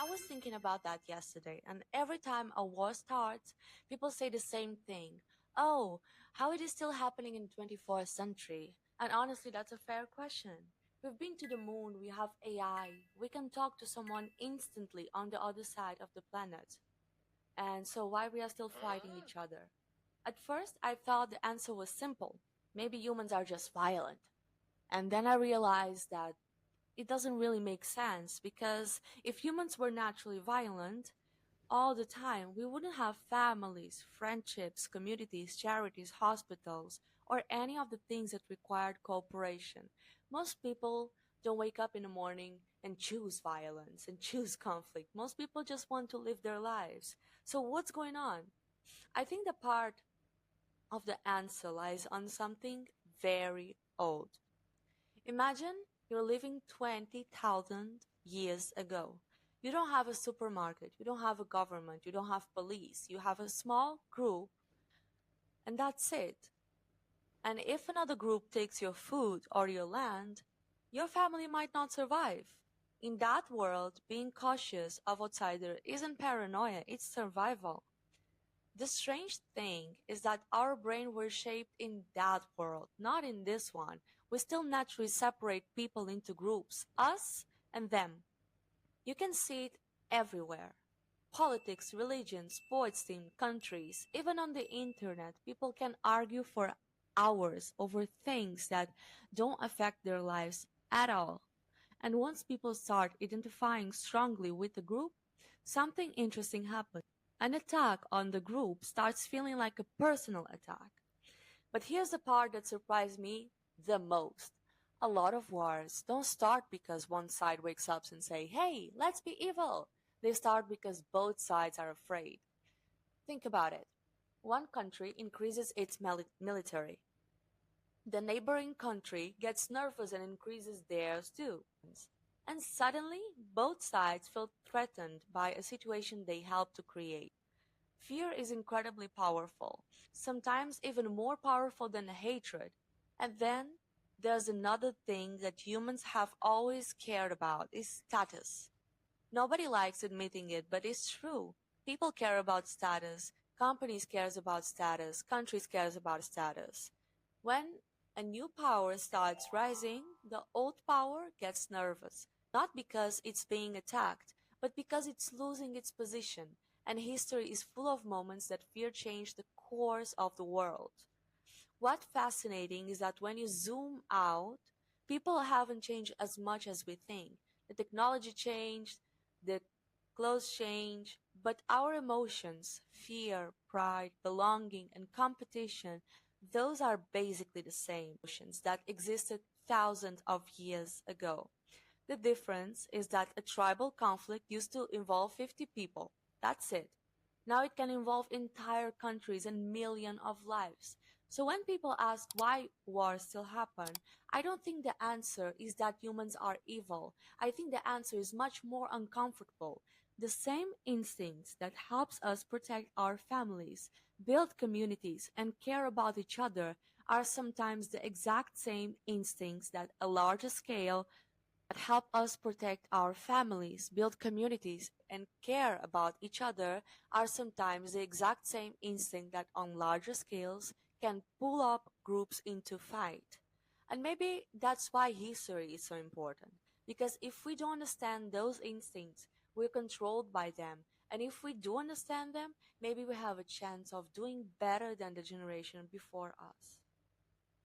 I was thinking about that yesterday, and every time a war starts, people say the same thing. Oh, how it is still happening in 24th century? And honestly, that's a fair question. We've been to the moon, we have AI, we can talk to someone instantly on the other side of the planet. And so why we are still fighting each other? At first, I thought the answer was simple. Maybe humans are just violent. And then I realized that it doesn't really make sense because if humans were naturally violent all the time, we wouldn't have families, friendships, communities, charities, hospitals, or any of the things that required cooperation. Most people don't wake up in the morning and choose violence and choose conflict. Most people just want to live their lives. So what's going on? I think the part of the answer lies on something very old. Imagine you're living 20,000 years ago. You don't have a supermarket, you don't have a government, you don't have police. You have a small group, and that's it. And if another group takes your food or your land, your family might not survive. In that world, being cautious of outsider isn't paranoia, it's survival. The strange thing is that our brain were shaped in that world, not in this one. We still naturally separate people into groups, us and them. You can see it everywhere. Politics, religion, sports team, countries, even on the internet, people can argue for hours over things that don't affect their lives at all. And once people start identifying strongly with the group, something interesting happens. An attack on the group starts feeling like a personal attack. But here's the part that surprised me the most. A lot of wars don't start because one side wakes up and say, "Hey, let's be evil." They start because both sides are afraid. Think about it. One country increases its military. The neighboring country gets nervous and increases theirs too. And suddenly, both sides feel threatened by a situation they helped to create. Fear is incredibly powerful, sometimes even more powerful than hatred. And then there's another thing that humans have always cared about is status. Nobody likes admitting it, but it's true. People care about status, companies cares about status, countries cares about status. When a new power starts rising, the old power gets nervous, not because it's being attacked, but because it's losing its position, and history is full of moments that fear changed the course of the world. What's fascinating is that when you zoom out, people haven't changed as much as we think. The technology changed, the clothes changed, but our emotions, fear, pride, belonging, and competition, those are basically the same emotions that existed thousands of years ago. The difference is that a tribal conflict used to involve 50 people. That's it. Now it can involve entire countries and millions of lives. So when people ask why wars still happen, I don't think the answer is that humans are evil. I think the answer is much more uncomfortable. The same instincts that helps us protect our families, build communities, and care about each other are sometimes the exact same instincts that a larger scale that help us protect our families, build communities, and care about each other are sometimes the exact same instinct that on larger scales can pull up groups into fight. And maybe that's why history is so important. Because if we don't understand those instincts, we're controlled by them. And if we do understand them, maybe we have a chance of doing better than the generation before us.